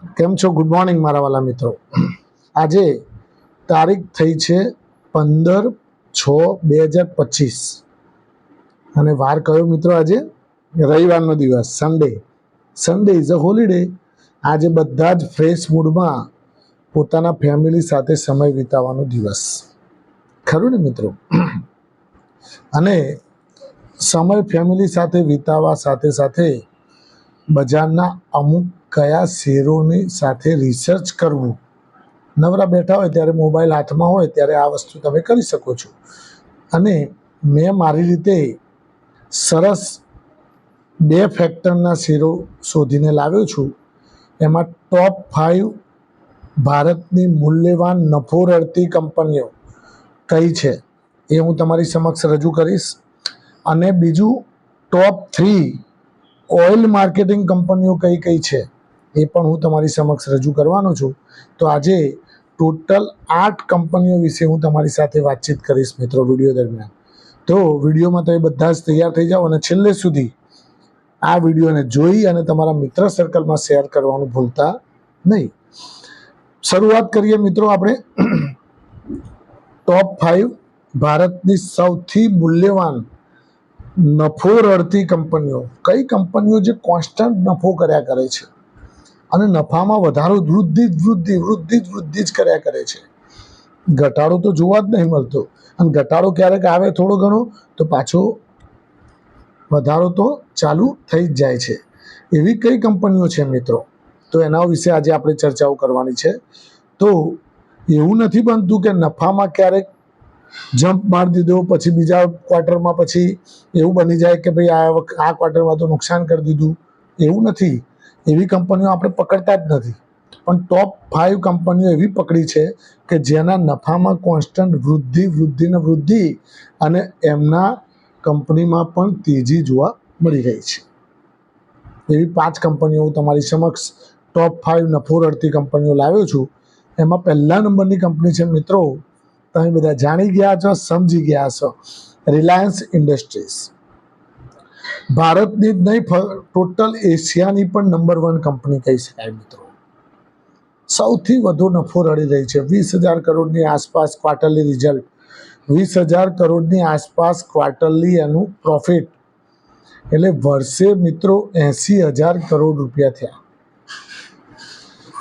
કેમ છો? Good morning મારા વાલા મિત્રો. આજે તારીખ થઈ છે 15/6/2025 અને વાર કયો મિત્રો? આજે રવિવારનો દિવસ, સન્ડે ઇઝ અ હોલિડે. આજે બધા જ ફ્રેશ મૂડમાં પોતાના ફેમિલી સાથે સમય વિતાવવાનો દિવસ, ખરું ને મિત્રો? અને સમય ફેમિલી સાથે વિતાવવા સાથે સાથે બજારના અમુક કયા શેરોની સાથે રિસર્ચ કરવું. નવરા બેઠા હોય ત્યારે, મોબાઈલ હાથમાં હોય ત્યારે આ વસ્તુ તમે કરી શકો છો. અને મેં મારી રીતે સરસ 2 ફેક્ટરના શેરો શોધીને લાવ્યો છું. એમાં ટોપ 5 ભારતની મૂલ્યવાન નફો રળતી કંપનીઓ કઈ છે એ હું તમારી સમક્ષ રજૂ કરીશ. અને બીજું ટોપ 3 ઓઇલ માર્કેટિંગ કંપનીઓ કઈ કઈ છે એ પણ હું તમારી સમક્ષ રજૂ કરવાનો છું. તો આજે ટોટલ 8 કંપનીઓ વિશે હું તમારી સાથે વાતચીત કરીશ મિત્રો વિડીયો દરમિયાન. તો વિડીયોમાં તમે બધા જ તૈયાર થઈ જાઓ અને છેલ્લે સુધી આ વિડીયોને જોઈ અને તમારા મિત્ર સર્કલમાં શેર કરવાનું ભૂલતા નહીં. શરૂઆત કરીએ મિત્રો આપણે ટોપ 5 ભારતની સૌથી મૂલ્યવાન નફો રળતી કંપનીઓ. કઈ કંપનીઓ જે કોન્સ્ટન્ટ નફો કર્યા કરે છે અને નફામાં વધારો વૃદ્ધિ જ કર્યા કરે છે. ઘટાડો તો જોવા જ નહીં મળતો. અને ઘટાડો ક્યારેક આવે થોડો ઘણો તો પાછો વધારો તો ચાલુ થઈ જ જાય છે. એવી કઈ કંપનીઓ છે મિત્રો? તો એના વિશે આજે આપણે ચર્ચાઓ કરવાની છે. તો એવું નથી બનતું કે નફામાં ક્યારેક જમ્પ મારી દીધો, પછી બીજા ક્વાર્ટરમાં પછી એવું બની જાય કે ભાઈ આ ક્વાર્ટરમાં તો નુકસાન કરી દીધું. એવું નથી. એવી કંપનીઓ આપણે પકડતા જ નથી. પણ ટોપ 5 કંપનીઓ એવી પકડી છે કે જેના નફામાં કોન્સ્ટન્ટ વૃદ્ધિ અને એમના કંપનીમાં પણ તેજી જોવા મળી રહી છે. એવી 5 કંપનીઓ હું તમારી સમક્ષ ટોપ 5 નફો રળતી કંપનીઓ લાવ્યો છું. એમાં પહેલા નંબરની કંપની છે મિત્રો, તમે બધા જાણી ગયા છો, સમજી ગયા છો, રિલાયન્સ ઇન્ડસ્ટ્રીઝ. ભારતની જ નહીં, ટોટલ એશિયાની પણ નંબર 1 કંપની કહી શકાય મિત્રો. સૌથી વધુ નફો રળી રહી છે. 20,000 કરોડની આસપાસ ક્વાર્ટરલી રિઝલ્ટ, 20,000 કરોડની આસપાસ ક્વાર્ટરલી એનું પ્રોફિટ. એટલે વર્ષે મિત્રો 80,000 કરોડ રૂપિયા થયા.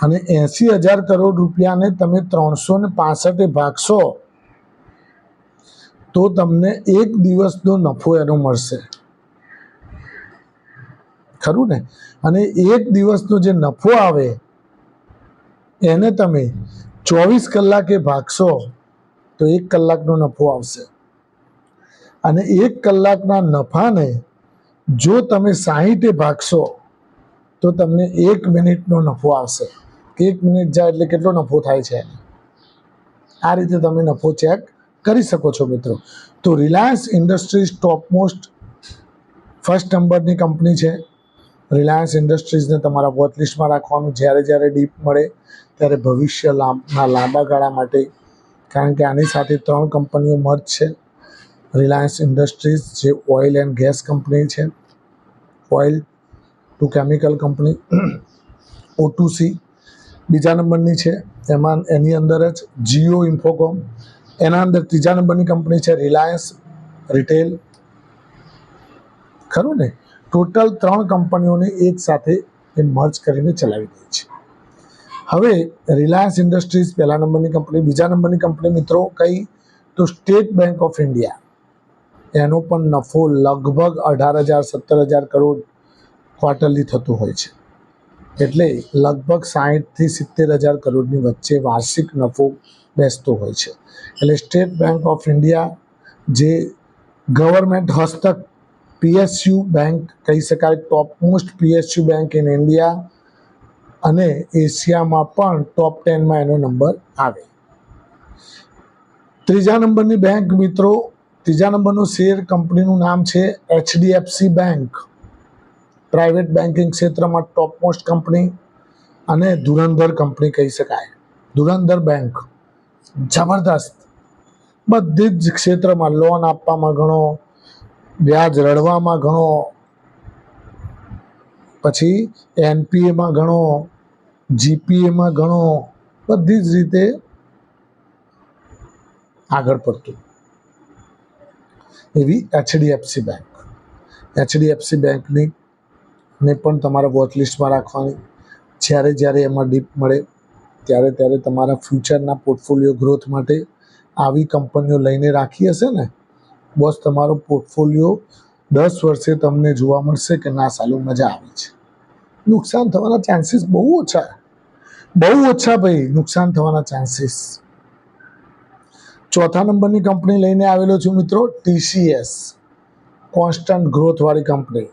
અને 80,000 કરોડ રૂપિયાને તમે 365 ભાગશો તો તમને એક દિવસનો નફો એનો મળશે, ખરું ને? અને એક દિવસનો જે નફો આવે એને તમે 24 કલાકે ભાગશો તો 1 કલાકનો નફો આવશે. અને 1 કલાકના નફાને જો તમે 60 ભાગશો તો તમને 1 મિનિટનો નફો આવશે. 1 મિનિટ જાય એટલે કેટલો નફો થાય છે. આ રીતે તમે નફો ચેક કરી શકો છો મિત્રો. તો Reliance industries top most first નંબરની કંપની છે. રિલાયન્સ ઇન્ડસ્ટ્રીઝને તમારા વોચ લિસ્ટમાં રાખવાનું. જ્યારે ડીપ મળે ત્યારે ભવિષ્યના લાંબા ગાળા માટે, કારણ કે આની સાથે 3 કંપનીઓ મર્જ છે. રિલાયન્સ ઇન્ડસ્ટ્રીઝ જે ઓઇલ એન્ડ ગેસ કંપની છે, oil to chemical company, O2C બીજા નંબરની છે. એની અંદર જ જીઓ ઇન્ફોકોમ, એના અંદર ત્રીજા નંબરની કંપની છે રિલાયન્સ રિટેલ, ખરું ને? ટોટલ 3 કંપનીઓને એક સાથે એ મર્જ કરીને ચલાવી રહી છે. હવે રિલાયન્સ ઇન્ડસ્ટ્રીઝ પહેલા નંબરની કંપની. બીજા નંબરની કંપની મિત્રો કઈ? તો સ્ટેટ બેંક ઓફ ઇન્ડિયા. એનો પણ નફો લગભગ 18,000-17,000 કરોડ ક્વાર્ટરલી થતું હોય છે. એટલે લગભગ 60,000 થી 70,000 કરોડની વચ્ચે વાર્ષિક નફો બેસતો હોય છે. એટલે સ્ટેટ બેંક ઓફ ઇન્ડિયા જે ગવર્મેન્ટ હસ્તક PSU બેંક કહી શકાય, top most PSU bank in India, અને એશિયામાં પણ ટોપ 10માં એનો નંબર આવે. ત્રીજા નંબરની બેંક મિત્રો, ત્રીજા નંબરનું શેર કંપનીનું નામ છે HDFC બેંક. પ્રાઇવેટ બેન્કિંગ ક્ષેત્રમાં ટોપ મોસ્ટ કંપની અને ધુરંધર કંપની કહી શકાય. ધુરંધર બેંક જબરદસ્ત, બધી જ ક્ષેત્રમાં લોન આપવામાં ઘણો, વ્યાજ રળવામાં ઘણો, પછી NPAમાં ઘણો, જીપીએમાં ઘણો બધી જ રીતે આગળ પડતું એવી એચડીએફસી બેંક. એચડીએફસી બેંકની ને પણ તમારા વોચ લિસ્ટમાં રાખવાની. જ્યારે જ્યારે એમાં ડીપ મળે ત્યારે ત્યારે તમારા ફ્યુચરના પોર્ટફોલિયો ગ્રોથ માટે આવી કંપનીઓ લઈને રાખી હશે ને, બસ તમારો પોર્ટફોલિયો 10 વર્ષે તમને જોવા મળશે કે ના સાલું મજા આવે છે. નુકસાન થવાના ચાન્સીસ બહુ ઓછા ભાઈ, નુકસાન થવાના ચાન્સીસ. ચોથા નંબરની કંપની લઈને આવેલો છું મિત્રો, ટીસીએસ, કોન્સ્ટન્ટ ગ્રોથ વાળી કંપની.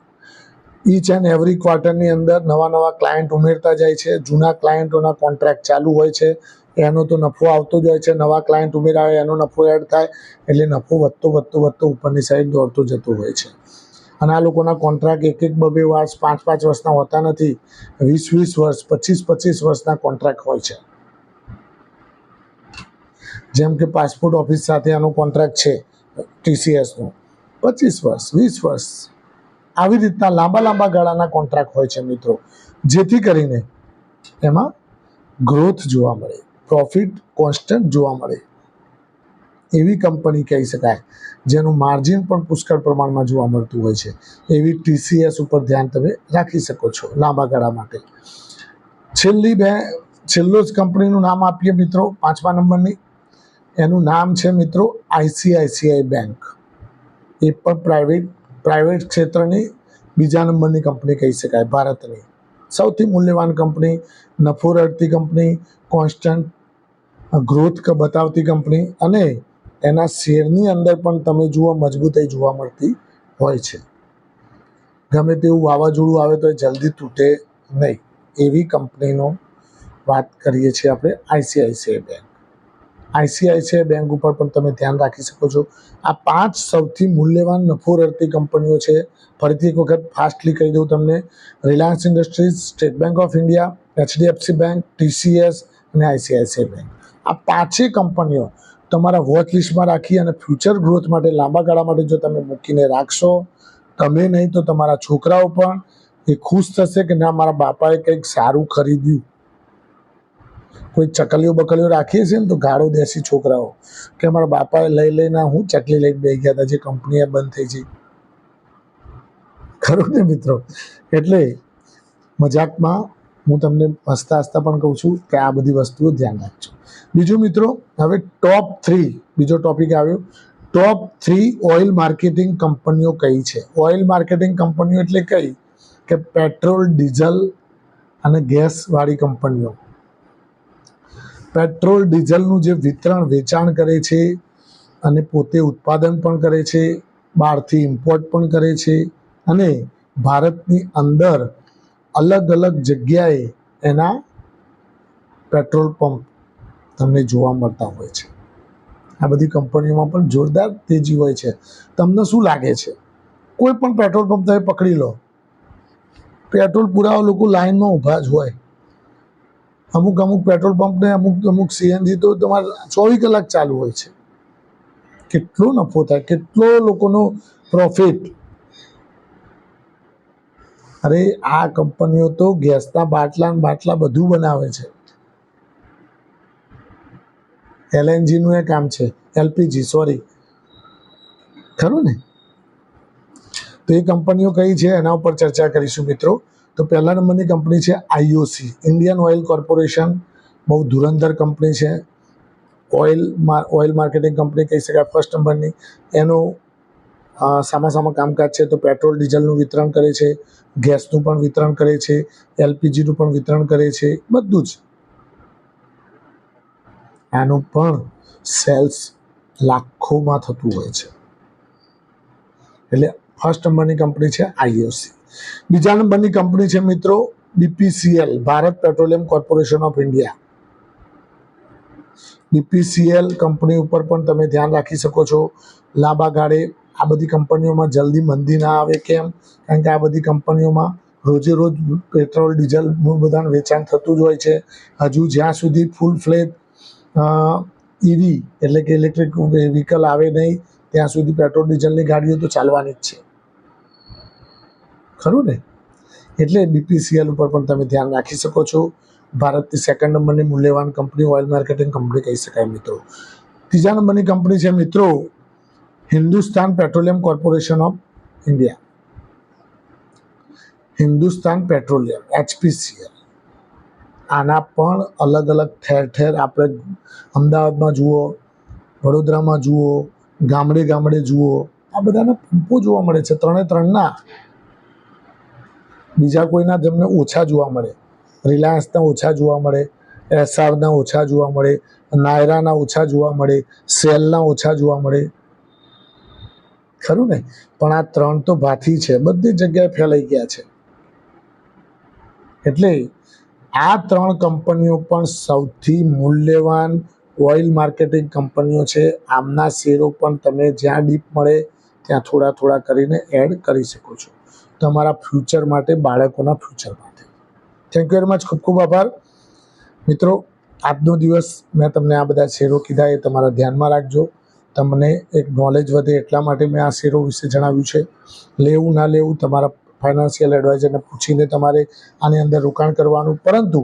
ઈચ એન્ડ એવરી ક્વાર્ટરની અંદર નવા ક્લાયન્ટ ઉમેરતા જાય છે. જૂના ક્લાયન્ટોના કોન્ટ્રાક્ટ ચાલુ હોય છે, એનો તો નફો આવતો જ હોય છે. નવા ક્લાયન્ટ ઉમેરાવે એનો નફો એડ થાય એટલે નફો વધતો ઉપરની સાઈડ દોડતો જતો હોય છે. અને આ લોકોના કોન્ટ્રાક્ટ 1-2 વર્ષ 5-5 વર્ષના હોતા નથી, 20-20 વર્ષ 25-25 વર્ષના કોન્ટ્રાક્ટ હોય છે. જેમ કે પાસપોર્ટ ઓફિસ સાથે આનો કોન્ટ્રાક્ટ છે ટીસીએસનો, 25 વર્ષ 20 વર્ષ આવી રીતના લાંબા ગાળાના કોન્ટ્રાક્ટ હોય છે મિત્રો, જેથી કરીને એમાં ગ્રોથ જોવા મળે, પ્રોફિટ કોન્સ્ટન્ટ જોવા મળે એવી કંપની કહી શકાય, જેનું માર્જિન પણ પુષ્કળ પ્રમાણમાં જોવા મળતું હોય છે. એવી ટીસીએસ ઉપર ધ્યાન તમે રાખી શકો છો લાંબા ગાળા માટે. છેલ્લો જ કંપનીનું નામ આપીએ મિત્રો, 5મા નંબરની. એનું નામ છે મિત્રો આઈસીઆઈસીઆઈ બેંક. એ પણ પ્રાઇવેટ ક્ષેત્રની બીજા નંબરની કંપની કહી શકાય, ભારતની સૌથી મૂલ્યવાન કંપની, નફો રડતી કંપની, કોન્સ્ટન્ટ ગ્રોથ બતાવતી કંપની, અને એના શેરની અંદર પણ તમે જુઓ મજબૂતાઈ જોવા મળતી હોય છે. ગમે તેવું વાવાઝોડું આવે તો એ જલ્દી તૂટે નહીં એવી કંપનીનો વાત કરીએ છીએ આપણે, આઈસીઆઈસીઆઈ બેંક. આઈસીઆઈસીઆઈ બેંક ઉપર પણ તમે ધ્યાન રાખી શકો છો. આ 5 સૌથી મૂલ્યવાન નફો રડતી કંપનીઓ છે. ફરીથી એક વખત ફાસ્ટલી કહી દઉં તમને, Reliance industries, state bank of India, HDFC bank, TCS અને આઈસીઆઈસીઆઈ બેંક. આ 5 કંપનીઓ તમારા વોચ લિસ્ટમાં રાખી અને ફ્યુચર ગ્રોથ માટે લાંબા ગાળા માટે જો તમે મૂકીને રાખશો, તમે નહીં તો તમારા છોકરાઓ પણ એ ખુશ થશે કે ના મારા બાપાએ કંઈક સારું ખરીદ્યું. કોઈ ચકલીઓ બકલીઓ રાખીએ છીએ ને તો ગાળો દેશી છોકરાઓ કે અમારા બાપાએ લઈને હું ચકલી લઈને બેસી ગયા હતા, જે કંપની બંધ થઈ ગઈ. ખરું ને મિત્રો? એટલે મજાકમાં હું તમને હસતા પણ કહું છું કે આ બધી વસ્તુઓ ધ્યાન રાખજો. બીજું મિત્રો, હવે ટોપ 3 બીજો ટોપિક આવ્યો. ટોપ 3 ઓઇલ માર્કેટિંગ કંપનીઓ કઈ છે? ઓઇલ માર્કેટિંગ કંપનીઓ એટલે કઈ કે પેટ્રોલ, ડીઝલ અને ગેસ વાળી કંપનીઓ. પેટ્રોલ ડીઝલનું જે વેચાણ કરે છે અને પોતે ઉત્પાદન પણ કરે છે, બહારથી ઇમ્પોર્ટ પણ કરે છે, અને ભારતની અંદર અલગ જગ્યાએ એના પેટ્રોલ પંપ તમને જોવા મળતા હોય છે. આ બધી કંપનીઓમાં પણ જોરદાર તેજી હોય છે. તમને શું લાગે છે? કોઈ પણ પેટ્રોલ પંપ તમે પકડી લો, પેટ્રોલ પુરાવા લોકો લાઈનમાં ઊભા જ હોય. અમુક પેટ્રોલ પંપ ને અમુક સીએનજી તો તમારે 24 કલાક ચાલુ હોય છે. કેટલો નફો થાય, કેટલો લોકોનો પ્રોફિટ. અરે આ કંપનીઓ તો ગેસના બાટલા બધું બનાવે છે. LNG નું એ કામ છે, એલપીજી સોરી, ખરું ને? તો એ કંપનીઓ કઈ છે એના ઉપર ચર્ચા કરીશું મિત્રો. તો પહેલા નંબરની કંપની છે આઈઓસી, ઇન્ડિયન ઓઇલ કોર્પોરેશન. બહુ ધુરંધર કંપની છે. ઓઇલ માર્કેટિંગ કંપની કહી શકાય. ફર્સ્ટ નંબરની એનું સામા કામકાજ છે. તો પેટ્રોલ ડીઝલનું વિતરણ કરે છે, ગેસનું પણ વિતરણ કરે છે, એલપીજીનું પણ વિતરણ કરે છે, બધું જ. આનું પણ સેલ્સ લાખોમાં થતું હોય છે. એટલે ફર્સ્ટ નંબરની કંપની છે આઈઓસી. બીજા નંબરની કંપની છે મિત્રો BPCL, Bharat petroleum corporation of India. BPCL company ઉપર પણ તમે ધ્યાન રાખી શકો છો. લાંબા ગાળે આ બધી કંપનીઓમાં જલ્દી મંદી ના આવે. કેમ? કારણ કે આ બધી કંપનીઓમાં રોજે રોજ પેટ્રોલ ડીઝલનું બધાનું વેચાણ થતું જ હોય છે. હજુ જ્યાં સુધી ફૂલ ફ્લેજ ઈવી એટલે કે ઇલેક્ટ્રિક વ્હીકલ આવે નહીં ત્યાં સુધી પેટ્રોલ ડીઝલની ગાડીઓ તો ચાલવાની જ છે, ખરું ને? એટલે બીપીસીએલ ઉપર પણ તમે ધ્યાન રાખી શકો છો. ભારતની સેકન્ડ નંબરની મૂલ્યવાન કંપની ઓઇલ માર્કેટિંગ કંપની કહી શકાય મિત્રો. ત્રીજા નંબરની કંપની છે મિત્રો Hindustan petroleum corporation of India. Hindustan petroleum HPCL. આના પણ અલગ અલગ ઠેર ઠેર આપણે અમદાવાદમાં જુઓ, વડોદરામાં જુઓ, ગામડે ગામડે જુઓ, આ બધાના પંપો જોવા મળે છે. ત્રણના બીજા કોઈના તમને ઓછા જોવા મળે. રિલાયન્સના ઓછા જોવા મળે, એસઆરના ઓછા જોવા મળે, નાયરાના ઓછા જોવા મળે, સેલના ઓછા જોવા મળે, ખરું ને? પણ આ ત્રણ તો ભાથી છે, બધી જગ્યાએ ફેલાઈ ગયા છે. એટલે આ ત્રણ કંપનીઓ પણ સૌથી મૂલ્યવાન ઓઇલ માર્કેટિંગ કંપનીઓ છે. આમના શેરો પણ તમે જ્યાં ડીપ મળે ત્યાં થોડા થોડા કરીને એડ કરી શકો છો તમારા ફ્યુચર માટે, બાળકોના ફ્યુચર માટે. Thank you very much. ખૂબ ખૂબ આભાર મિત્રો. આજનો દિવસ મેં તમને આ બધા શેરો કીધા એ તમારા ધ્યાનમાં રાખજો. તમને એક નોલેજ વધે એટલા માટે મેં આ શેરો વિશે જણાવ્યું છે. લેવું ના લેવું તમારા ફાઇનાન્શિયલ એડવાઇઝરને પૂછીને તમારે આની અંદર રોકાણ કરવાનું. પરંતુ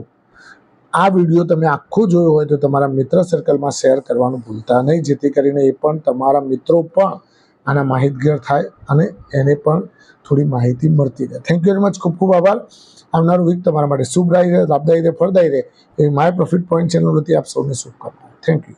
આ વિડીયો તમે આખો જોયો હોય તો તમારા મિત્ર સર્કલમાં શેર કરવાનું ભૂલતા નહીં, જેથી કરીને એ પણ તમારા મિત્રો પણ આના માહિતગાર થાય અને એને પણ થોડી માહિતી મળતી રહે. Thank you very much. ખૂબ ખૂબ આભાર. આવનારું વીક તમારા માટે શુભ રહે, લાભદાયી રહે, ફળદાયી રહે એવી માય પ્રોફિટ પોઈન્ટ ચેનલ વતી આપ સૌને શુભકામનાઓ. Thank you.